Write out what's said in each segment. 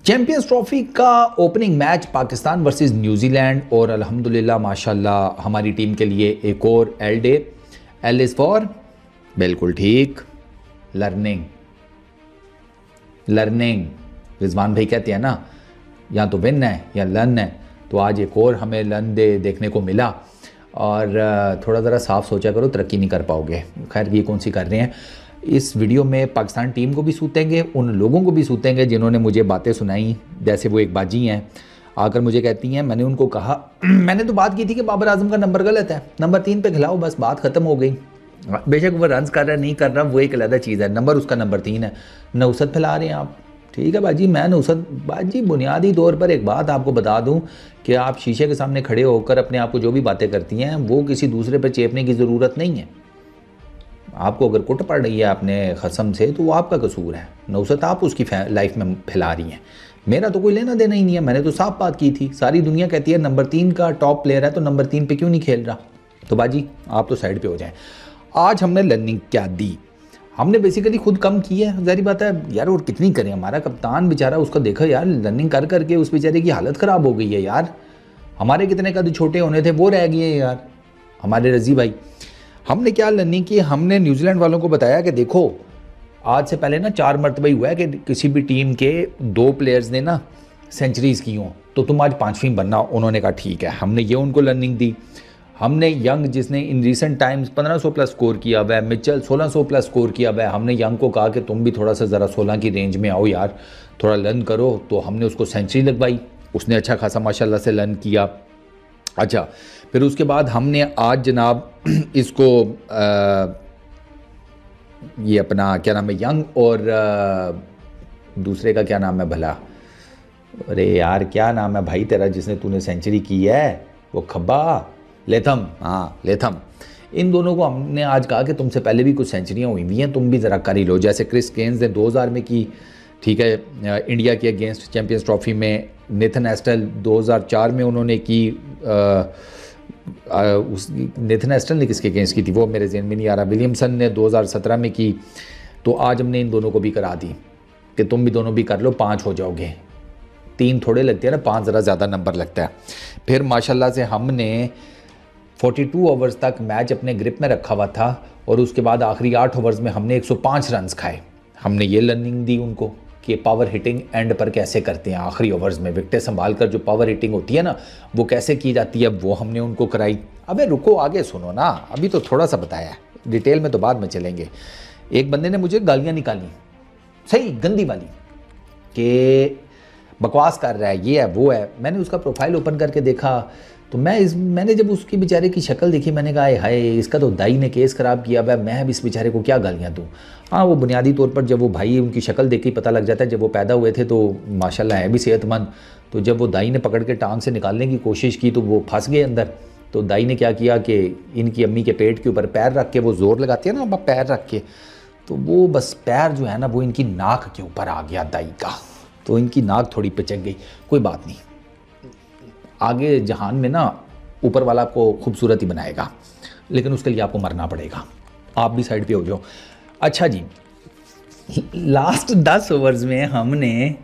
Champions trophy का opening match Pakistan versus New Zealand और अल्हम्दुलिल्लाह माशाल्लाह हमारी टीम के लिए एक और L day. L is for बिल्कुल ठीक लर्निंग। लर्निंग रिजवान भाई कहते हैं ना, या तो विन है या लर्न है, तो आज एक और हमें लर्न डे देखने को मिला। और थोड़ा ज़रा साफ सोचा करो, तरक्की नहीं कर पाओगे। खैर ये कौन सी कर रहे हैं। इस वीडियो में पाकिस्तान टीम को भी सूतेंगे, उन लोगों को भी सूतेंगे जिन्होंने मुझे बातें सुनाई। जैसे वो एक बाजी हैं, आकर मुझे कहती हैं, मैंने उनको कहा मैंने तो बात की थी कि बाबर आजम का नंबर गलत है, नंबर 3 पे खिलाओ, बस बात ख़त्म हो गई। बेशक वो रन कर रहा है नहीं कर रहा, वो एक अलग चीज़ है, नंबर उसका नंबर 3 है। नौसत फैला रहे हैं आप, ठीक है बाजी। मैं नौसत बाजी बुनियादी तौर पर एक बात आपको बता दूं कि आप शीशे के सामने खड़े होकर अपने आप को जो भी बातें करती हैं वो किसी दूसरे पर चेपने की ज़रूरत नहीं है। आपको अगर कुट पड़ रही है अपने खसम से तो वो आपका कसूर है। नौसत आप उसकी लाइफ में फैला रही हैं, मेरा तो कोई लेना देना ही नहीं है। मैंने तो साफ बात की थी। सारी दुनिया कहती है नंबर 3 का टॉप प्लेयर है तो नंबर 3 पे क्यों नहीं खेल रहा। तो बाजी आप तो साइड पे हो जाएं। आज हमने लर्निंग क्या दी, हमने बेसिकली खुद कम की है, ज़ाहिर बात है यार। और कितनी करें, हमारा कप्तान बेचारा, उसका देखा यार लर्निंग कर करके उस बेचारे की हालत ख़राब हो गई है यार। हमारे कितने कद छोटे होने थे वो रह गए यार हमारे रजी भाई। हमने क्या लर्निंग की, हमने न्यूजीलैंड वालों को बताया कि देखो आज से पहले ना 4 मरतबा हुआ है कि किसी भी टीम के 2 प्लेयर्स ने ना सेंचुरीज़ की हों, तो तुम आज 5वीं बनना। उन्होंने कहा ठीक है, हमने ये उनको लर्निंग दी। हमने यंग जिसने in recent times 1500 plus score किया हुआ है, मिचेल 1600 प्लस स्कोर किया हुआ है, हमने यंग को कहा कि तुम भी थोड़ा सा ज़रा 16 की रेंज में आओ यार, थोड़ा लर्न करो। तो हमने उसको सेंचुरी लगवाई, उसने अच्छा खासा माशाल्लाह से लर्न किया। अच्छा, फिर उसके बाद हमने आज जनाब इसको ये अपना क्या नाम है यंग और दूसरे का क्या नाम है भला, अरे यार क्या नाम है भाई तेरा जिसने तूने सेंचुरी की है, वो खब्बा लेथम, हाँ लेथम। इन दोनों को हमने आज कहा कि तुमसे पहले भी कुछ सेंचुरियाँ हुई हुई हैं, तुम भी ज़रा कर ही लो। जैसे क्रिस गेन्स ने 2000 में की, ठीक है, इंडिया के अगेंस्ट चैंपियंस ट्रॉफी में। नेथन एस्टल 2004 में उन्होंने की, नेथन एस्टल ने किसके अगेंस्ट की थी वो मेरे ज़हन में नहीं आ रहा। विलियमसन ने 2017 में की। तो आज हमने इन दोनों को भी करा दी कि तुम भी दोनों भी कर लो, 5 हो जाओगे। 3 थोड़े लगते हैं ना, 5 ज़रा ज़्यादा नंबर लगता है। फिर माशाल्लाह से हमने 42 ओवर्स तक मैच अपने ग्रिप में रखा हुआ था और उसके बाद आखिरी 8 ओवर्स में हमने 105 रन्स खाए। हमने ये लर्निंग दी उनको कि पावर हिटिंग एंड पर कैसे करते हैं, आखिरी ओवर्स में विकेटें संभाल कर जो पावर हिटिंग होती है ना वो कैसे की जाती है, वो हमने उनको कराई। अबे रुको आगे सुनो ना, अभी तो थोड़ा सा बताया है, डिटेल में तो बाद में चलेंगे। एक बंदे ने मुझे गालियाँ निकाली सही गंदी वाली कि बकवास कर रहा है, ये है वो है। मैंने उसका प्रोफाइल ओपन करके देखा तो मैंने जब उसकी बेचारे की शक्ल देखी मैंने कहा हाय इसका तो दाई ने केस ख़राब किया हुआ है, मैं अब इस बेचारे को क्या गालियाँ दूँ। हाँ वो बुनियादी तौर पर जब वो भाई उनकी शक्ल देख के पता लग जाता है, जब वो पैदा हुए थे तो माशाल्लाह है भी सेहतमंद। तो जब वो दाई ने पकड़ के टांग से निकालने की कोशिश की तो वो फंस गए अंदर। तो दाई ने क्या किया कि इनकी अम्मी के पेट के ऊपर पैर रख के, वो ज़ोर लगाती है ना पैर रख के, तो वो बस पैर जो है ना वो इनकी नाक के ऊपर आ गया दाई का, तो इनकी नाक थोड़ी पिचक गई। कोई बात नहीं, आगे जहान में ना ऊपर वाला आपको खूबसूरत ही बनाएगा, लेकिन उसके लिए आपको मरना पड़ेगा। आप भी साइड पे हो जाओ। अच्छा जी, लास्ट 10 ओवर्स में हमने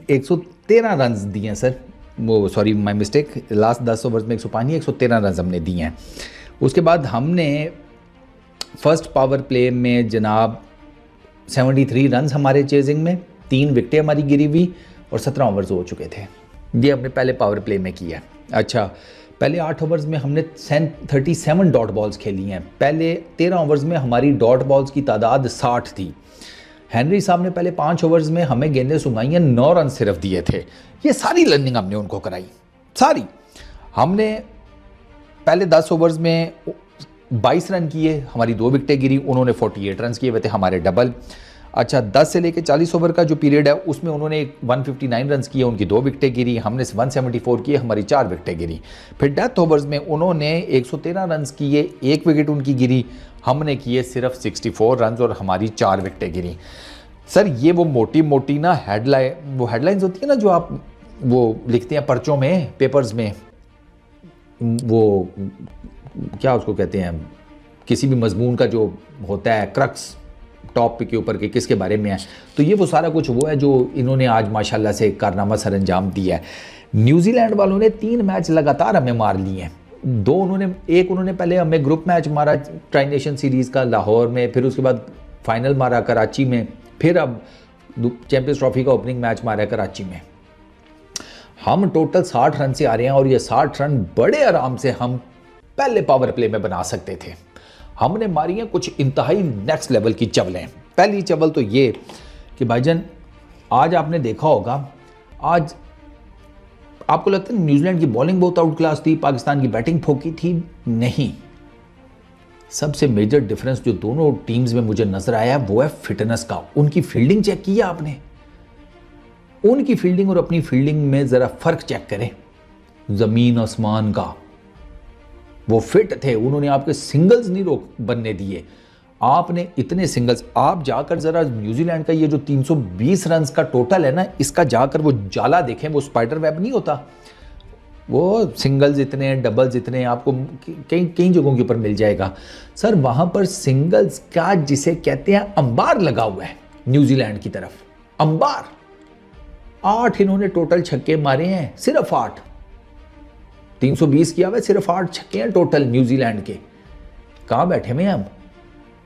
113 रन दिए हैं सर, वो sorry my mistake, last 10 overs में 105 नहीं 113 रन हमने दिए हैं। उसके बाद हमने फर्स्ट पावर प्ले में जनाब 73 रन हमारे चेजिंग में, 3 विकेटें हमारी गिरी हुई और 17 ओवर्स हो चुके थे। ये हमने पहले पावर प्ले में किया। अच्छा, पहले 8 ओवर्स में हमने 37 डॉट बॉल्स खेली हैं। पहले 13 ओवर्स में हमारी डॉट बॉल्स की तादाद 60 थी। हेनरी साहब ने पहले 5 ओवर्स में हमें गेंदें सुंघाई हैं, 9 रन सिर्फ दिए थे। ये सारी लर्निंग हमने उनको कराई सारी। हमने पहले 10 ओवर्स में 22 रन किए, हमारी 2 विकेटें गिरी, उन्होंने 48 रन किए हुए थे, हमारे डबल। अच्छा, 10 से लेकर 40 ओवर का जो पीरियड है उसमें उन्होंने 159 रन किए, उनकी 2 विकेटें गिरी, हमने 174 किए, हमारी 4 विकेटें गिरी। फिर डेथ ओवर्स में उन्होंने 113 रन किए, 1 विकेट उनकी गिरी, हमने किए सिर्फ 64 रन और हमारी 4 विकेटें गिरी। सर ये वो मोटी मोटी ना हेडलाइंस होती है ना जो आप वो लिखते हैं पर्चों में, पेपर्स में, वो क्या उसको कहते हैं, किसी भी मजमून का जो होता है क्रक्स, टॉप के ऊपर के किसके बारे में है। तो ये वो सारा कुछ वो है जो इन्होंने आज माशाल्लाह से कारनामा सर अंजाम दिया है। न्यूजीलैंड वालों ने 3 मैच लगातार हमें मार लिए हैं। एक उन्होंने पहले हमें ग्रुप मैच मारा ट्राई नेशन सीरीज़ का लाहौर में, फिर उसके बाद फाइनल मारा कराची में, फिर अब चैंपियंस ट्रॉफी का ओपनिंग मैच मारा कराची में। हम टोटल 60 रन से आ रहे हैं और ये 60 रन बड़े आराम से हम पहले पावर प्ले में बना सकते थे। हमने मारी हैं कुछ इंतहाई नेक्स्ट लेवल की चवलें। पहली चवल तो ये कि भाईजान आज आपने देखा होगा, आज आपको लगता है न्यूजीलैंड की बॉलिंग बहुत आउट क्लास थी, पाकिस्तान की बैटिंग फोकी थी? नहीं, सबसे मेजर डिफरेंस जो दोनों टीम्स में मुझे नजर आया वो है फिटनेस का। उनकी फील्डिंग चेक किया आपने? उनकी फील्डिंग और अपनी फील्डिंग में जरा फर्क चेक करें, जमीन आसमान का। वो फिट थे, उन्होंने आपके सिंगल्स नहीं रोक बनने दिए। आपने इतने सिंगल्स, आप जाकर जरा न्यूजीलैंड का ये जो 320 रन का टोटल है ना, इसका जाकर वो जाला देखें, वो स्पाइडर वेब नहीं होता, वो सिंगल्स इतने, डबल्स इतने आपको कई जगहों के ऊपर मिल जाएगा सर। वहां पर सिंगल्स का जिसे कहते हैं अंबार लगा हुआ है न्यूजीलैंड की तरफ, अंबार। 8 इन्होंने टोटल छक्के मारे हैं, सिर्फ 8। 320 किया हुआ, सिर्फ 8 छक्के हैं टोटल न्यूजीलैंड के। कहां बैठे हुए हैं हम?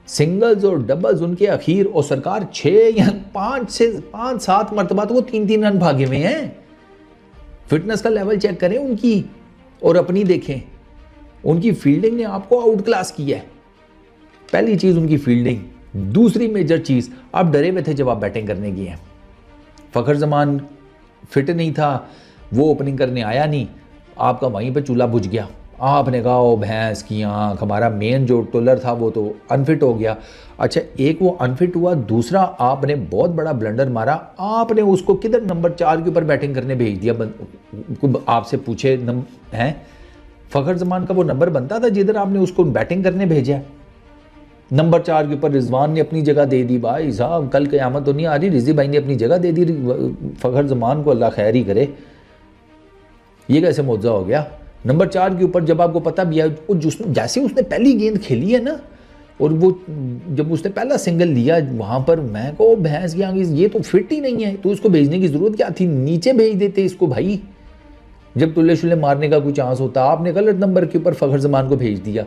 सिंगल्स और डबल्स उनके अखीर, और सरकार 6 या 5 मरतबा तो वो 3-3 रन भागे हुए हैं। फिटनेस का लेवल चेक करें उनकी और अपनी देखें। उनकी फील्डिंग ने आपको आउट क्लास किया है। पहली चीज उनकी फील्डिंग। दूसरी मेजर चीज, आप डरे हुए थे जब आप बैटिंग करने गए हैं। फखर जमान फिट नहीं था, वो ओपनिंग करने आया नहीं, आपका वहीं पे चूल्हा बुझ गया। आपने कहा ओ भैंस की आंख, हमारा मेन जो टोलर था वो तो अनफिट हो गया। अच्छा, एक वो अनफिट हुआ, दूसरा आपने बहुत बड़ा ब्लंडर मारा, आपने उसको किधर नंबर 4 के ऊपर बैटिंग करने भेज दिया। आपसे पूछे हैं फखर जमान का वो नंबर बनता था जिधर आपने उसको बैटिंग करने भेजा? नंबर 4 के ऊपर रिजवान ने अपनी जगह दे दी। भाई साहब, कल क़यामत तो नहीं आ रही, रिजी भाई ने अपनी जगह दे दी फखर जमान को, अल्लाह खैर ही करे। ये कैसे मौजा हो गया? नंबर 4 के ऊपर जब आपको पता भी है, जैसे उसने पहली गेंद खेली है ना, और वो जब उसने पहला सिंगल लिया वहां पर, मैं को भैंस की आगे ये तो फिट ही नहीं है, तो इसको भेजने की जरूरत क्या थी? नीचे भेज देते इसको भाई, जब टुल्ले शुल्ले मारने का कोई चांस होता। आपने गलत नंबर के ऊपर फखर जमान को भेज दिया।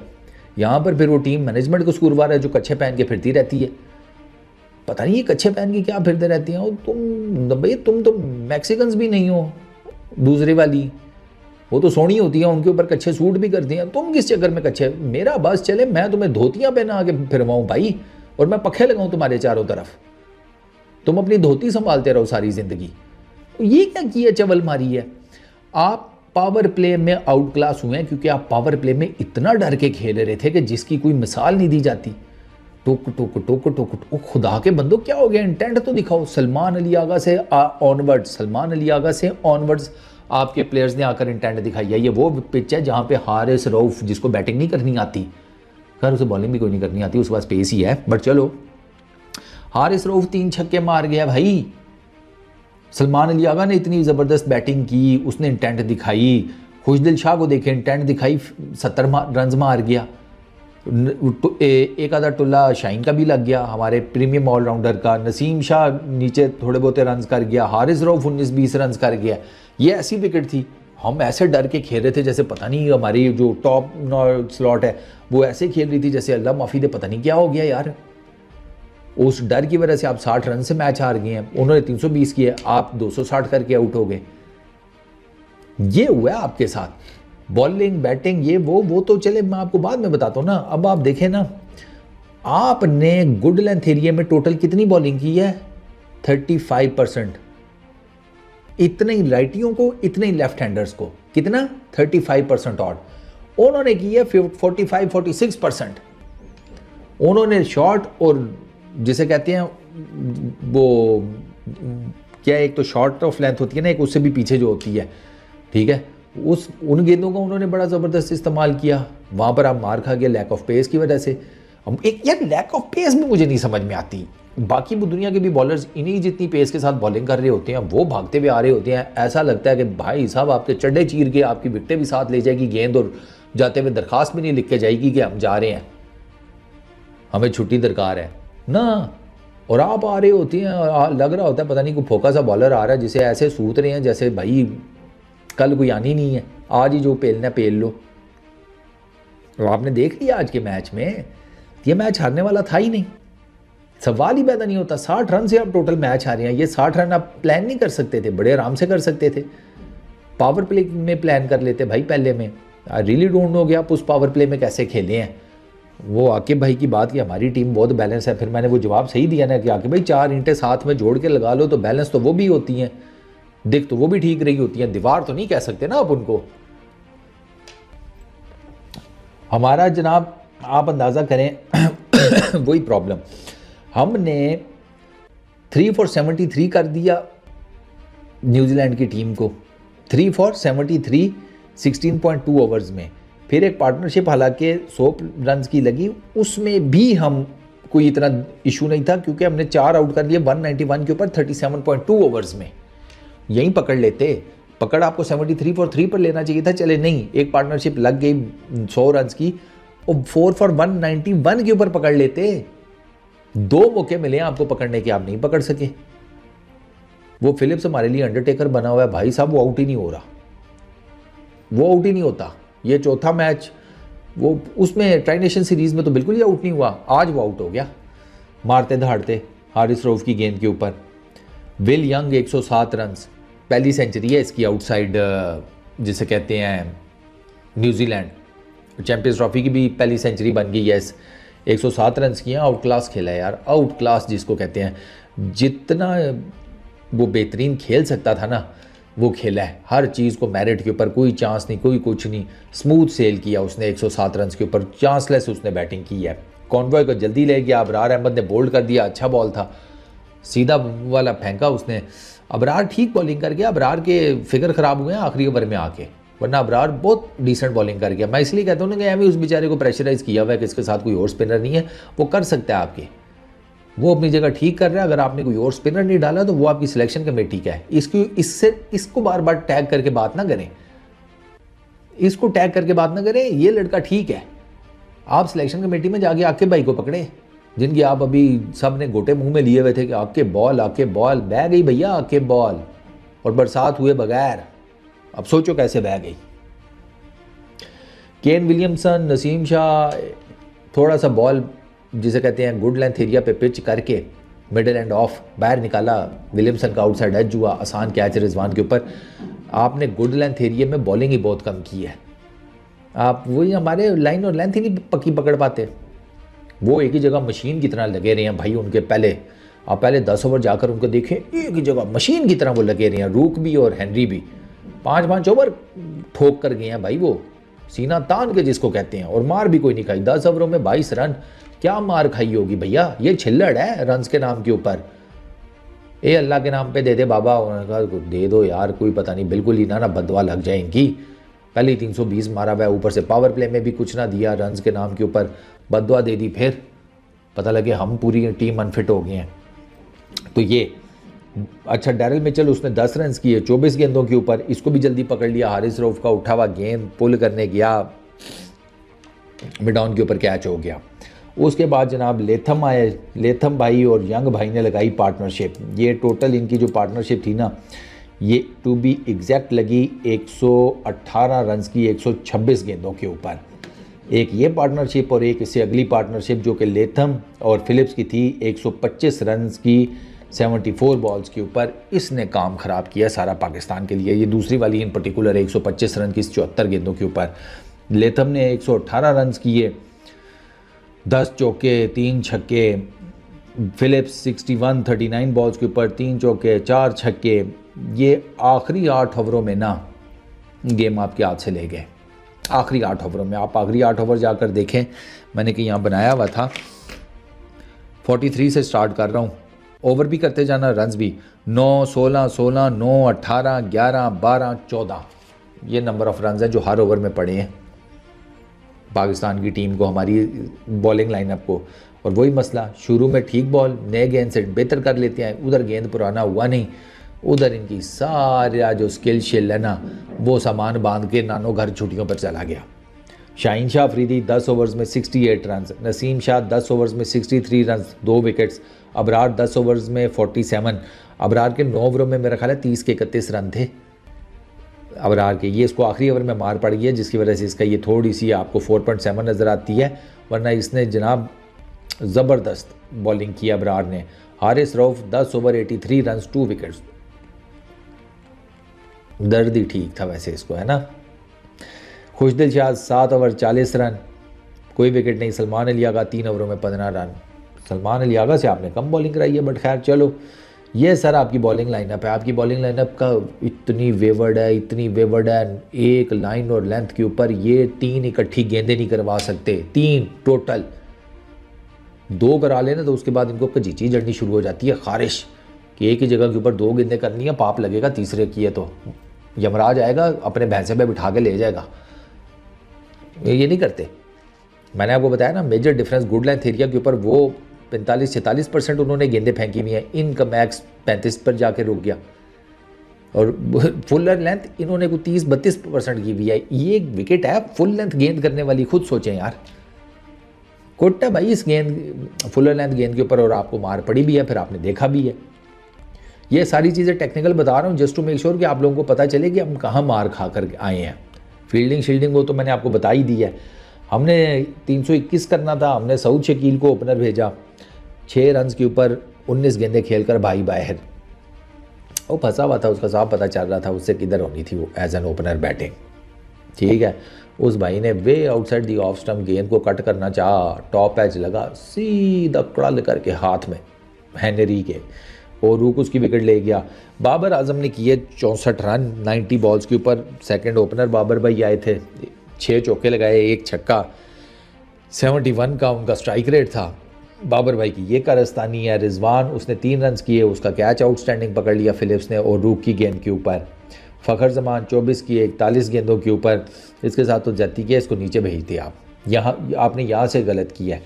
यहाँ पर फिर वो टीम मैनेजमेंट को स्कूरवार है जो कच्छे पहन के फिरती रहती है। पता नहीं ये कच्छे पहन के क्या फिरते रहती हैं। तुम तो मैक्सिकन्स भी नहीं हो। दूसरे वाली वो तो सोनी होती है, उनके ऊपर कच्छे सूट भी करती हैं। तुम किस चक्कर में कच्छे? मेरा बस चले, मैं तुम्हें धोतियां पहना के फिरवाऊं भाई, और मैं पखे लगाऊं तुम्हारे चारों तरफ, तुम अपनी धोती संभालते रहो सारी जिंदगी। ये क्या किया, चवल मारी है। आप पावर प्ले में आउट क्लास हुए हैं क्योंकि आप पावर प्ले में इतना डर के खेल रहे थे कि जिसकी कोई मिसाल नहीं दी जाती। टुक टुक टुक टुक टुक, खुदा के बंदो क्या हो गया? इंटेंट तो दिखाओ। सलमान अली आगा से ऑनवर्ड्स आपके प्लेयर्स ने आकर इंटेंट दिखाई है। ये वो पिच है जहां पे हारिस रऊफ, जिसको बैटिंग नहीं करनी आती, खैर उसे बॉलिंग भी कोई नहीं करनी आती, उसके पास पेस ही है, बट चलो, हारिस रऊफ 3 छक्के मार गया भाई। सलमान अली आगा ने इतनी ज़बरदस्त बैटिंग की, उसने इंटेंट दिखाई। खुशदिल शाह को देखे, इंटेंट दिखाई, 70 रन मार गया। एक आधा टुल्ला शाहीन का भी लग गया, हमारे प्रीमियम ऑलराउंडर का। नसीम शाह नीचे थोड़े बहुत रन कर गया। हारिस रऊफ 19-20 रन कर गया। ये ऐसी विकेट थी, हम ऐसे डर के खेल रहे थे जैसे पता नहीं हमारी जो टॉप स्लॉट है वो ऐसे खेल रही थी जैसे अल्लाह माफी दे, पता नहीं क्या हो गया यार। उस डर की वजह से आप 60 रन से मैच हार गए हैं। उन्होंने 320 किए, आप 260 करके आउट हो गए। ये हुआ आपके साथ। बॉलिंग, बैटिंग, ये वो तो चले मैं आपको बाद में बताता हूँ ना। अब आप देखें ना, आपने गुड लेंथ एरिया में टोटल कितनी बॉलिंग की है? 35%। इतने ही राइटियों को, इतने ही लेफ्ट हैंडर्स को। कितना? 35% ऑड। उन्होंने की है 45-46%। उन्होंने शॉर्ट और जिसे कहते हैं वो क्या, एक तो शॉर्ट ऑफ लेंथ होती है ना, एक उससे भी पीछे जो होती है, ठीक है, उन गेंदों का उन्होंने बड़ा ज़बरदस्त इस्तेमाल किया। वहाँ पर आप मार खा गए लैक ऑफ पेस की वजह से। हम एक यार लैक ऑफ पेस भी मुझे नहीं समझ में आती। बाकी वो दुनिया के भी बॉलर्स इन्हीं जितनी पेस के साथ बॉलिंग कर रहे होते हैं, वो भागते हुए आ रहे होते हैं। ऐसा लगता है कि भाई साहब आपके चड्डे चीर के आपकी विकटें भी साथ ले जाएगी गेंद, और जाते हुए दरखास्त भी नहीं लिख के जाएगी कि हम जा रहे हैं, हमें छुट्टी दरकार है। ना। और आप आ रहे होती हैं और लग रहा होता है पता नहीं कोई फोका सा बॉलर आ रहा है जिसे ऐसे सूत रहे हैं जैसे भाई कल कोई आनी नहीं है, आज ही जो पेलना पेल लो। और आपने देख लिया आज के मैच में, ये मैच हारने वाला था ही नहीं, सवाल ही पैदा नहीं होता। 60 रन से आप टोटल मैच हारे हैं, ये 60 रन आप प्लान नहीं कर सकते थे? बड़े आराम से कर सकते थे, पावर प्ले में प्लान कर लेते भाई पहले में। आई रियली डोंट नो कि आप उस पावर प्ले में कैसे खेले हैं। वो आकिब भाई की बात कि हमारी टीम बहुत बैलेंस है, फिर मैंने वो जवाब सही दिया ना कि आकिब भाई 4 ईंटें साथ में जोड़ के लगा लो तो बैलेंस तो वो भी होती हैं, दिख तो वो भी ठीक रही होती हैं, दीवार तो नहीं कह सकते ना आप उनको। हमारा जनाब आप अंदाज़ा करें वही प्रॉब्लम, हमने 3 for 73 कर दिया न्यूजीलैंड की टीम को, 3 for 73 16.2 ओवर्स में। फिर एक पार्टनरशिप हालांकि 100 रन की लगी, उसमें भी हम कोई इतना इशू नहीं था क्योंकि हमने 4 आउट कर लिए 191 के ऊपर 37.2 ओवर्स में। यहीं पकड़ लेते, पकड़ आपको 73 for 3 पर लेना चाहिए था, चले नहीं, एक पार्टनरशिप लग गई 100 रन की और 4 for 191 के ऊपर पकड़ लेते। 2 मौके मिले आपको पकड़ने के, आप नहीं पकड़ सके। वो फिलिप्स हमारे लिए अंडरटेकर बना हुआ है भाई साहब, वो आउट ही नहीं हो रहा, वो आउट ही नहीं होता। ये चौथा मैच, वो उसमें ट्राई नेशन सीरीज में तो बिल्कुल ही आउट नहीं हुआ, आज वो आउट हो गया मारते दहाड़ते हारिस रऊफ की गेंद के ऊपर। विल यंग 107 रन, पहली सेंचुरी है इसकी आउटसाइड जिसे कहते हैं न्यूजीलैंड। चैंपियंस ट्रॉफी की भी पहली सेंचुरी बन गई है, 107 रन की हैं। आउट क्लास खेला है यार, आउट क्लास जिसको कहते हैं, जितना वो बेहतरीन खेल सकता था ना वो खेला है, हर चीज़ को मेरिट के ऊपर, कोई चांस नहीं, कोई कुछ नहीं, स्मूथ सेल किया उसने 107 रन के ऊपर, चांसलेस उसने बैटिंग की है। कॉन्वॉय को जल्दी ले गया, अबरार अहमद ने बोल्ड कर दिया, अच्छा बॉल था, सीधा वाला फेंका उसने। अबरार ठीक बॉलिंग कर गया, अबरार के फिगर ख़राब हुए हैं आखिरी ओवर में आके, वरना अबरार बहुत डिसेंट बॉलिंग कर गया। मैं इसलिए कहता हूँ ना कि एमी उस बेचारे को प्रेशराइज़ किया हुआ है कि इसके साथ कोई और स्पिनर नहीं है, वो कर सकता है आपके, वो अपनी जगह ठीक कर रहा है। अगर आपने कोई और स्पिनर नहीं डाला तो वो आपकी सिलेक्शन कमेटी का है, इसको बार बार टैग करके बात ना करें, इसको टैग करके बात ना करें, ये लड़का ठीक है। आप सिलेक्शन कमेटी में जाके आके भाई को पकड़े, जिनकी आप अभी सब ने गोटे मुंह में लिए हुए थे कि आके बॉल बह गई भैया, आके बॉल, और बरसात हुए बगैर, अब सोचो कैसे बह गई। केन विलियमसन, नसीम शाह, थोड़ा सा बॉल जिसे कहते हैं गुड लेंथ एरिया पे पिच करके मिडिल एंड ऑफ बाहर निकाला, विलियमसन का आउटसाइड एज हुआ, आसान कैच रिजवान के ऊपर। आपने गुड लेंथ एरिया में बॉलिंग ही बहुत कम की है, आप वही हमारे लाइन और लेंथ ही नहीं पक्की पकड़ पाते। वो एक ही जगह मशीन की तरह लगे रहे हैं भाई उनके, आप पहले 10 ओवर जाकर उनको देखें, एक ही जगह मशीन की तरह वो लगे रहे हैं, रूक भी और हेनरी भी 5-5 ओवर ठोक कर गए हैं भाई, वो सीना तान के जिसको कहते हैं, और मार भी कोई नहीं खाई। 10 ओवरों में 22 रन, क्या मार खाई होगी भैया, ये छिल्लड़ है रन्स के नाम के ऊपर। ए अल्लाह के नाम पे दे दे बाबा, उन्होंने कहा दे दो यार, कोई पता नहीं, बिल्कुल ही ना बदवा लग जाए इनकी। पहले 320 मारा हुआ, ऊपर से पावर प्ले में भी कुछ ना दिया, रन्स के नाम के ऊपर बदवा दे दी, फिर पता लगे हम पूरी टीम अनफिट हो गए हैं। तो ये अच्छा, डैरिल मिचेल उसने 10 रन किए 24 गेंदों के ऊपर, इसको भी जल्दी पकड़ लिया। हारिस रऊफ का उठा हुआ गेंद पुल करने गया, मिड ऑन के ऊपर कैच हो गया। उसके बाद जनाब लेथम आए, लेथम भाई और यंग भाई ने लगाई पार्टनरशिप। ये टोटल इनकी जो पार्टनरशिप थी ना, ये टू बी एग्जैक्ट लगी 118 रन की 126 गेंदों के ऊपर। एक ये पार्टनरशिप और एक इससे अगली पार्टनरशिप जो कि लेथम और फिलिप्स की थी 125 रन की 74 बॉल्स के ऊपर, इसने काम ख़राब किया सारा पाकिस्तान के लिए। ये दूसरी वाली इन पर्टिकुलर 125 रन की 74 गेंदों के ऊपर, लेथम ने 118 रन किए, 10 चौके 3 छक्के, फिलिप्स 61 39 बॉल्स के ऊपर 3 चौके 4 छक्के। ये आखिरी 8 ओवरों में ना गेम आपके हाथ से ले गए, आखिरी 8 ओवरों में। आप आखिरी 8 ओवर जाकर देखें, मैंने कि यहाँ बनाया हुआ था, 43 से स्टार्ट कर रहा हूँ, ओवर भी करते जाना, रन्स भी 9 16 16 9 18 11 12 14, ये नंबर ऑफ रन्स हैं जो हर ओवर में पड़े हैं पाकिस्तान की टीम को, हमारी बॉलिंग लाइनअप को। और वही मसला, शुरू में ठीक बॉल, नए गेंद से बेहतर कर लेते हैं, उधर गेंद पुराना हुआ नहीं, उधर इनकी सारा जो स्किल शिल है ना, वो सामान बांध के नानो घर छुट्टियों पर चला गया। शाहीन शाह अफरीदी 10 ओवर्स में 68 रन, नसीम शाह 10 ओवर्स में 63 रन 2 विकेट्स, अबरार 10 ओवर्स में 47। अबरार के 9 ओवरों में मेरा ख्याल है 30 के 31 रन थे अबरार के। ये इसको आखिरी ओवर में मार पड़ गई है जिसकी वजह से इसका ये थोड़ी सी आपको 4.7 नज़र आती है, वरना इसने जनाब ज़बरदस्त बॉलिंग की अबरार ने। Haris Rauf 10 over 83 run 2 wickets, दर्द ही ठीक था वैसे इसको, है ना। खुशदिल शाह 7 ओवर 40 रन, कोई विकेट नहीं। सलमान अली आगा 3 ओवरों में 15 रन। सलमान अली आगा से आपने कम बॉलिंग कराई है, बट खैर चलो। ये सर आपकी बॉलिंग लाइनअप है। आपकी बॉलिंग लाइनअप का इतनी वेवर्ड है, इतनी वेवर्ड है, एक लाइन और लेंथ के ऊपर ये 3 इकट्ठी गेंदें नहीं करवा सकते, 3 टोटल। 2 करा लेना तो उसके बाद इनको कजीची जड़नी शुरू हो जाती है, खारिश कि एक ही जगह के ऊपर 2 गेंदें करनी है, पाप लगेगा तीसरे की है तो यमराज आएगा अपने भैंसे पे बिठा के ले जाएगा। ये नहीं करते। मैंने आपको बताया ना major difference good length area के ऊपर वो 45-46% उन्होंने गेंदें फेंकी हुई हैं, इनका मैक्स 35 पर जाके रुक गया। और फुलर लेंथ इन्होंने को 30-32% की हुई है। ये एक विकेट है फुल लेंथ गेंद करने वाली, खुद सोचें यार। कुट है भाई इस गेंद फुलर लेंथ गेंद के ऊपर, और आपको मार पड़ी भी है, फिर आपने देखा भी है। ये सारी चीज़ें टेक्निकल बता रहा हूँ जस्ट टू मेक श्योर कि आप लोगों को पता चले कि हम कहाँ मार खा कर आए हैं। फील्डिंग शील्डिंग वो तो मैंने आपको बता ही दी है। हमने 321 करना था, हमने सऊद शकील को ओपनर भेजा, 6 रन के ऊपर 19 गेंदें खेलकर भाई बाहर। वो फंसा हुआ था, उसका साफ पता चल रहा था उससे किधर होनी थी वो एज एन ओपनर बैटिंग, ठीक है। उस भाई ने वे आउटसाइड दी ऑफ स्टंप गेंद को कट करना चाहा, टॉप एज लगा, सीधा कड़ल करके हाथ में हेनरी के, और रूक उसकी विकेट ले गया। बाबर आजम ने किए 64 रन 90 बॉल्स के ऊपर। सेकंड ओपनर बाबर भाई आए थे, 6 चौके लगाए, 1 छक्का, 71 का उनका स्ट्राइक रेट था। बाबर भाई की ये कारस्तानी है। रिजवान उसने 3 रन किए, उसका कैच आउटस्टैंडिंग पकड़ लिया फिलिप्स ने, और रूक की गेंद के ऊपर। फ़खर जमान 24 किए 41 गेंदों के ऊपर। इसके साथ तो जाती किया, इसको नीचे भेज दिया आप। यहाँ आपने यहाँ से गलत किया है,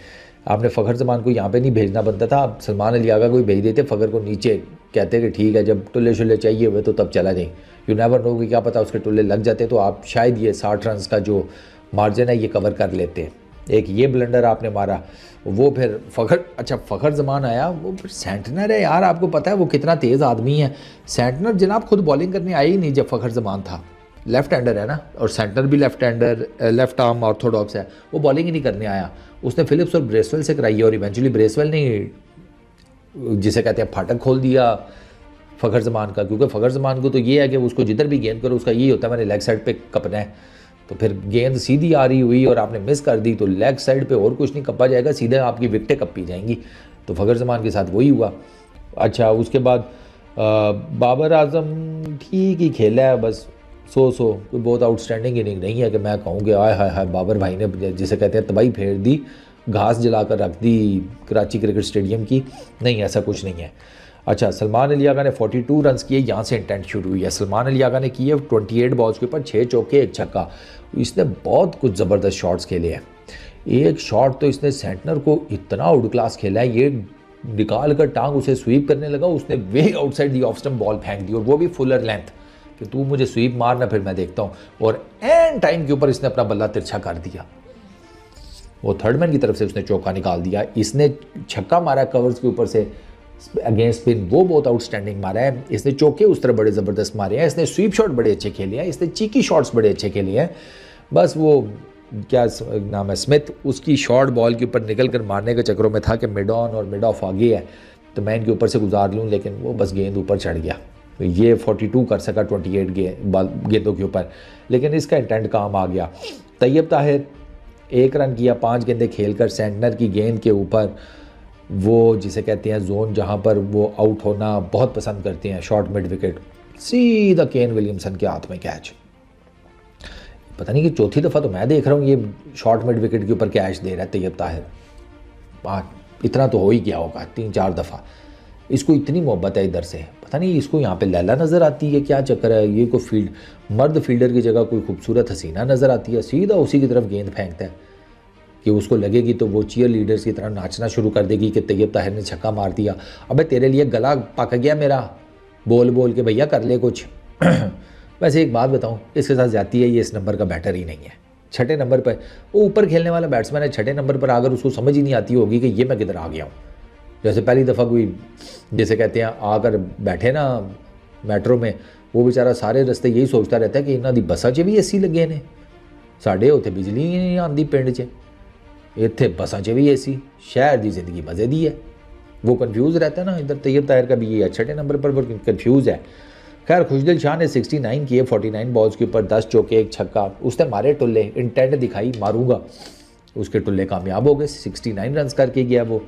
आपने फ़खर जमान को यहाँ पे नहीं भेजना बनता था, आप सलमान अली आगा को ही भेज देते, फ़खर को नीचे कहते कि ठीक है जब टुल्ले शुल्ले चाहिए हुए तो तब चला जाए। यू नेवर नो कि क्या पता उसके टुल्ले लग जाते तो आप शायद ये 60 रन का जो मार्जिन है ये कवर कर लेते। एक ये ब्लंडर आपने मारा, वो फिर फ़खर जमान आया, वो फिर सेंटनर है यार, आपको पता है वो कितना तेज़ आदमी है। सेंटनर जनाब खुद बॉलिंग करने आई ही नहीं जब फ़खर जमान था, लेफ्ट हैंडर है ना, और सेंटर भी left hander, left arm orthodox है, वो बॉलिंग ही नहीं करने आया। उसने फिलिप्स और ब्रेसवेल से कराई है, और इवेंचुअली ब्रेसवेल ने जिसे कहते हैं फाटक खोल दिया फ़खर जमान का, क्योंकि फ़खर जमान को तो ये है कि उसको जिधर भी गेंद करो उसका यही होता है मैंने लेग साइड पे कपना है। तो फिर गेंद सीधी आ रही हुई और आपने मिस कर दी तो लेग साइड पे और कुछ नहीं कपा जाएगा, सीधे आपकी विकेटें कपी जाएंगी। तो फ़खर जमान के साथ वही हुआ। अच्छा, उसके बाद बाबर आजम ठीक ही खेला है, बस कोई बहुत आउटस्टैंडिंग इनिंग नहीं है कि मैं कहूँ कि आय हाय हाय बाबर भाई ने जिसे कहते हैं तबाही फेर दी, घास जलाकर रख दी कराची क्रिकेट स्टेडियम की। नहीं, ऐसा कुछ नहीं है। अच्छा, सलमान अली आगा ने 42 रन किए, यहाँ से इंटेंट शुरू हुई है। सलमान अली आगा ने किए 28 बॉल्स के ऊपर 6 चौके 1 छक्का। इसने बहुत कुछ ज़बरदस्त शॉट्स खेले हैं। एक शॉट तो इसने सेंटनर को इतना आउट क्लास खेला है, ये निकाल कर टांग उसे स्वीप करने लगा, उसने way outside the off stump ball फेंक दी, और वो भी फुलर लेंथ कि तू मुझे स्वीप मारना फिर मैं देखता हूँ। और एंड टाइम के ऊपर इसने अपना बल्ला तिरछा कर दिया, वो थर्डमैन की तरफ से उसने चौका निकाल दिया। इसने छक्का मारा कवर्स के ऊपर से अगेंस्ट स्पिन, वो बहुत आउटस्टैंडिंग मारा है। इसने चौके उस तरह बड़े ज़बरदस्त मारे हैं, इसने स्वीप शॉट बड़े अच्छे खेले हैं, इसने चीकी शॉट्स बड़े अच्छे खेले हैं। बस वो क्या नाम है स्मिथ, उसकी शॉर्ट बॉल के ऊपर निकल कर मारने के चक्रों में था कि मिड ऑन और मिड ऑफ आगे है तो मैं इनके ऊपर से गुजार लूँ, लेकिन वो बस गेंद ऊपर चढ़ गया। तो ये 42 कर सका 28 गेंदों के ऊपर, लेकिन इसका इंटेंट काम आ गया। तैयब ताहिर 1 रन किया 5 गेंदें खेलकर सेंटनर की गेंद के ऊपर, वो जिसे कहते हैं जोन जहाँ पर वो आउट होना बहुत पसंद करते हैं, शॉर्ट मिड विकेट, सीधा केन विलियमसन के हाथ में कैच। पता नहीं कि चौथी दफ़ा तो मैं देख रहा हूँ ये शॉर्ट मिड विकेट के ऊपर कैच दे रहा है तैयब ताहिर। इतना तो हो ही गया होगा 3-4 दफ़ा। इसको इतनी मोहब्बत है इधर से, पता नहीं इसको यहाँ पे लैला नज़र आती है, क्या चक्कर है। ये कोई मर्द फील्डर की जगह कोई खूबसूरत हसीना नज़र आती है, सीधा उसी की तरफ गेंद फेंकता है कि उसको लगेगी तो वो चीयर लीडर्स की तरह नाचना शुरू कर देगी कि तैयब ताहिर ने छक्का मार दिया। अबे तेरे लिए गला पक गया मेरा बोल बोल के, भैया कर ले कुछ। वैसे एक बात बताऊं, इसके साथ जाती है, ये इस नंबर का बैटर ही नहीं है। छठे नंबर पर वो ऊपर खेलने वाला बैट्समैन है, छठे नंबर पर अगर उसको समझ ही नहीं आती होगी कि ये मैं किधर आ गया हूँ। जैसे पहली दफ़ा कोई जैसे कहते हैं आकर बैठे ना मैट्रो में, वो बेचारा सारे रस्ते यही सोचता रहता है कि इन्हों की बसा च भी एसी लगे ने, साढ़े उत्थे बिजली नहीं आती पिंड च, इत्थे बसा च भी एसी, शहर की ज़िंदगी मज़े दी है। वो कन्फ्यूज़ रहता है ना। इधर तैयब ताहिर का भी ये छठे नंबर पर वो कन्फ्यूज़ है। खैर खुशदिल शाह ने 69 किए 49 बॉल्स के ऊपर, 10 चौके 1 छक्का। उसने मारे टुल्ले, इंटेंट दिखाई मारूंगा, उसके टुल्ले कामयाब हो गए, 69 रन करके गया वो।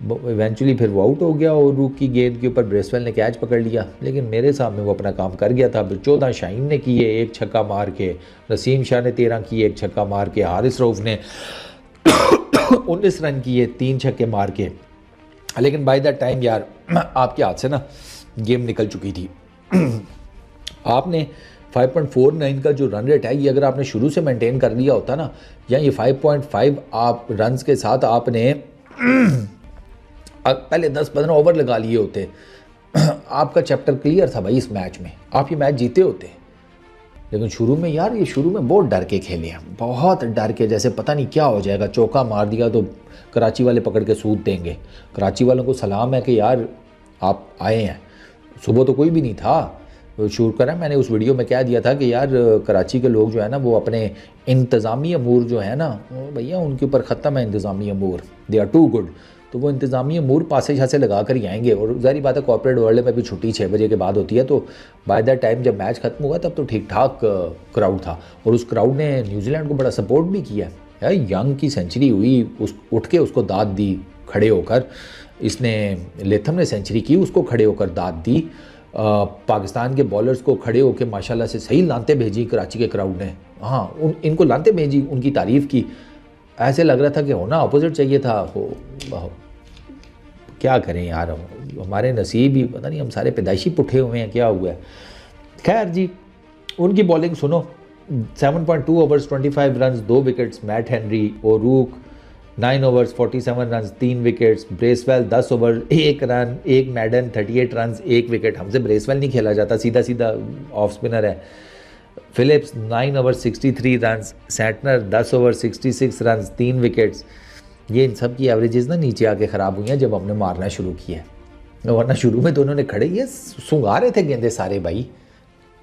इवेंचुअली फिर वो आउट हो गया और रूक की गेंद के ऊपर ब्रेसवेल ने कैच पकड़ लिया, लेकिन मेरे सामने वो अपना काम कर गया था। फिर 14 शाहीन ने किए 1 छक्का मार के, नसीम शाह ने 13 किए 1 छक्का मार के, हारिस रऊफ ने 19 रन किए 3 छक्के मार के। लेकिन बाय दैट टाइम यार आपके हाथ से ना गेम निकल चुकी थी। आपने 5.49 का जो रन रेट है ये अगर आपने शुरू से मेंटेन कर लिया होता ना, या ये 5.5 आप रन्स के साथ आपने पहले 10-15 ओवर लगा लिए होते, आपका चैप्टर क्लियर था भाई इस मैच में, आप ये मैच जीते होते। लेकिन शुरू में यार ये शुरू में बहुत डर के खेले हैं, बहुत डर के, जैसे पता नहीं क्या हो जाएगा, चौका मार दिया तो कराची वाले पकड़ के सूद देंगे। कराची वालों को सलाम है कि यार आप आए हैं, सुबह तो कोई भी नहीं था। शूट करा मैंने उस वीडियो में कह दिया था कि यार कराची के लोग जो है ना वो अपने इंतज़ामी अमूर जो है ना भैया उनके ऊपर ख़त्म है इंतज़ामी अमूर, दे आर टू गुड। तो वो इंतज़ामी अमूर पासे छासे लगा कर ही आएंगे। और ज़ाहिर बात है कॉर्पोरेट वर्ल्ड में भी छुट्टी 6 बजे के बाद होती है, तो बाय दैट टाइम जब मैच ख़त्म हुआ तब तो ठीक ठाक क्राउड था। और उस क्राउड ने न्यूजीलैंड को बड़ा सपोर्ट भी किया यार। यंग की सेंचुरी हुई, उस उठ के उसको दाद दी खड़े होकर, इसने लेथम ने सेंचुरी की उसको खड़े होकर दाद दी। पाकिस्तान के बॉलर्स को खड़े होकर माशाल्लाह से सही लानते भेजी कराची के क्राउड ने। हाँ इनको लानते भेजी, उनकी तारीफ़ की। ऐसे लग रहा था कि होना अपोजिट चाहिए था। क्या करें यार, हमारे नसीब ही पता नहीं, हम सारे पैदाइशी पुठे हुए हैं, क्या हुआ है। खैर जी उनकी बॉलिंग सुनो। 7.2 overs 25 runs 2 wickets, Matt Henry और Rourke 9 overs 47 runs 3 wickets, Bracewell 10 over 1 run 1 maiden 38 runs 1 wicket. हमसे ब्रेसवेल नहीं खेला जाता, सीधा सीधा ऑफ स्पिनर है। Phillips 9 over 63 runs, Santner 10 over 66 runs 3 wickets. ये इन सब की एवरेजेस ना नीचे आके ख़राब हुई हैं जब हमने मारना शुरू किया, वरना शुरू में तो उन्होंने खड़े ये सुंगा रहे थे गेंदे सारे भाई।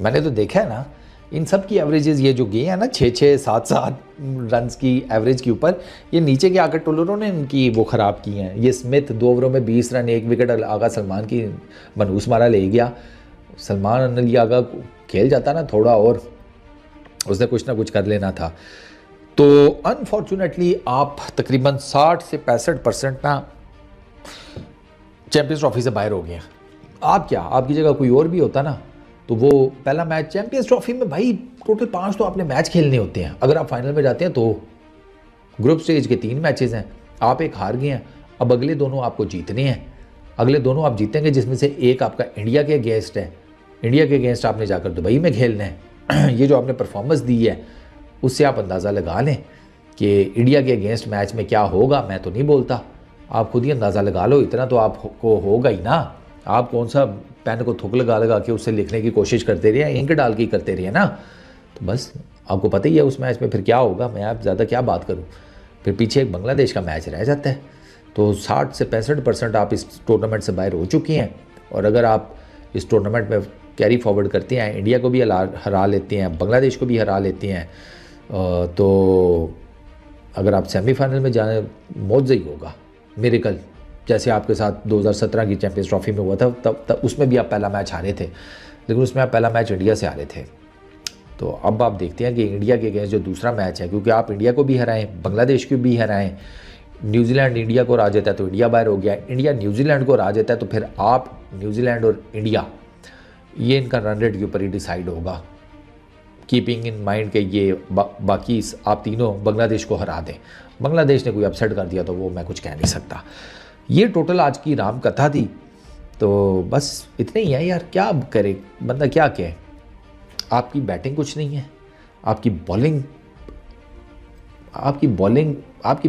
मैंने तो देखा है ना इन सब की एवरेजेस, ये जो गए हैं ना 6-6 7-7 रन्स की एवरेज के ऊपर, ये नीचे के आकर टोलरों ने इनकी वो ख़राब की हैं। ये स्मिथ 2 ओवरों में 20 रन 1 विकेट आगा सलमान की मनूस मारा ले गया। सलमान अली आगा खेल जाता ना थोड़ा और उसने कुछ ना कुछ कर लेना था। तो अनफॉर्चुनेटली आप तकरीबन 60 से 65% ना चैम्पियंस ट्रॉफी से बाहर हो गए हैं। आप क्या, आपकी जगह कोई और भी होता ना तो वो पहला मैच चैम्पियंस ट्रॉफी में भाई टोटल 5 तो आपने मैच खेलने होते हैं। अगर आप फाइनल में जाते हैं तो ग्रुप स्टेज के 3 मैचेस हैं, आप एक हार गए हैं, अब अगले दोनों आपको जीतने हैं। अगले दोनों आप जीतेंगे जिसमें से एक आपका इंडिया के अगेंस्ट है। इंडिया के अगेंस्ट आपने जाकर दुबई में खेलना है। ये जो आपने परफॉर्मेंस दी है उससे आप अंदाज़ा लगा लें कि इंडिया के अगेंस्ट मैच में क्या होगा। मैं तो नहीं बोलता, आप खुद ही अंदाज़ा लगा लो, इतना तो आपको होगा ही ना। आप कौन सा पेन को थुक लगा के उससे लिखने की कोशिश करते रहे, इंक डाल के करते रहे ना, तो बस आपको पता ही है उस मैच में फिर क्या होगा। मैं आप ज़्यादा क्या बात करूँ। फिर पीछे एक बांग्लादेश का मैच रह जाता है। तो 60 से 65% आप इस टूर्नामेंट से बाहर हो चुकी हैं। और अगर आप इस टूर्नामेंट में कैरी फॉरवर्ड करते हैं, इंडिया को भी हरा लेते हैं, बांग्लादेश को भी हरा लेते हैं, तो अगर आप सेमीफाइनल में जाने मौजज़ ही होगा मिरेकल, जैसे आपके साथ 2017 की चैंपियंस ट्रॉफी में हुआ था। तब उसमें भी आप पहला मैच हारे थे, लेकिन उसमें आप पहला मैच इंडिया से हारे थे। तो अब आप देखते हैं कि इंडिया के अगेंस्ट जो दूसरा मैच है, क्योंकि आप इंडिया को भी हराएं, बांग्लादेश को भी हराएं, न्यूजीलैंड इंडिया को हरा जाता है तो इंडिया बाहर हो गया, इंडिया न्यूजीलैंड को हरा जाता है तो फिर आप न्यूजीलैंड और इंडिया, ये इनका रन रेट के ऊपर ही डिसाइड होगा। कीपिंग इन माइंड के ये बाकी आप तीनों बांग्लादेश को हरा दें। बांग्लादेश ने कोई अपसेट कर दिया तो वो मैं कुछ कह नहीं सकता। ये टोटल आज की राम कथा थी। तो बस इतने ही है यार, क्या करे बंदा, क्या कहे। आपकी बैटिंग कुछ नहीं है, आपकी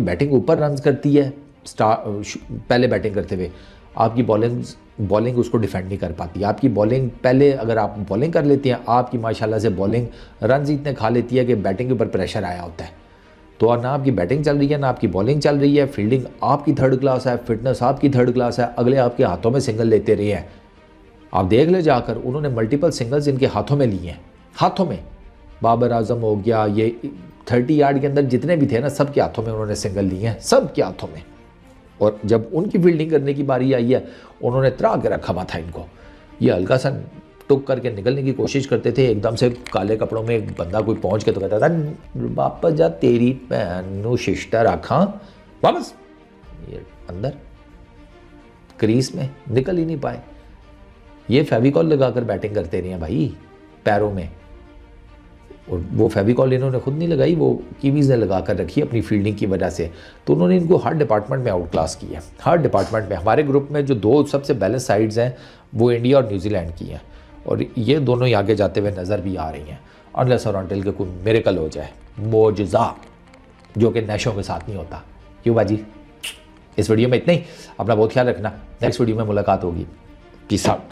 बैटिंग ऊपर रन्स करती है पहले बैटिंग करते हुए, आपकी बॉलिंग बॉलिंग उसको डिफेंड नहीं कर पाती। आपकी बॉलिंग पहले अगर आप बॉलिंग कर लेती हैं, आपकी माशाल्लाह से बॉलिंग रन इतने खा लेती है कि बैटिंग के ऊपर प्रेशर आया होता है। तो ना आपकी बैटिंग चल रही है ना आपकी बॉलिंग चल रही है, फील्डिंग आपकी थर्ड क्लास है, फिटनेस आपकी थर्ड क्लास है, अगले आपके हाथों में सिंगल लेते रहे हैं। आप देख ले जाकर, उन्होंने मल्टीपल सिंगल्स इनके हाथों में लिए हैं, हाथों में। बाबर आजम हो गया, ये 30 यार्ड के अंदर जितने भी थे ना, सब के हाथों में उन्होंने सिंगल लिए हैं, सब के हाथों में। और जब उनकी फील्डिंग करने की बारी आई है, उन्होंने त्रा के रखा हुआ था इनको। ये हल्का सा टुक करके निकलने की कोशिश करते थे, एकदम से काले कपड़ों में एक बंदा कोई पहुंच के तो कहता था वापस जा तेरी पैनू शिष्टर आखा, वापस। ये अंदर क्रीज में निकल ही नहीं पाए। ये फेविकॉल लगाकर बैटिंग करते रहे हैं भाई पैरों में, और वो फेविकॉल इन्होंने खुद नहीं लगाई, वो कीवीज़ ने लगा कर रखी अपनी फील्डिंग की वजह से। तो उन्होंने इनको हर डिपार्टमेंट में आउट क्लास किया है, हर डिपार्टमेंट में। हमारे ग्रुप में जो 2 सबसे बैलेंस साइड्स हैं वो इंडिया और न्यूजीलैंड की हैं, और ये दोनों ही आगे जाते हुए नज़र भी आ रही हैं, अनलेस और अनटिल के कोई मिरेकल हो जाए, मोजज़ा, जो कि नशों के साथ नहीं होता। क्यों बाजी? इस वीडियो में इतना ही। अपना बहुत ख्याल रखना, नेक्स्ट वीडियो में मुलाकात होगी। Peace out.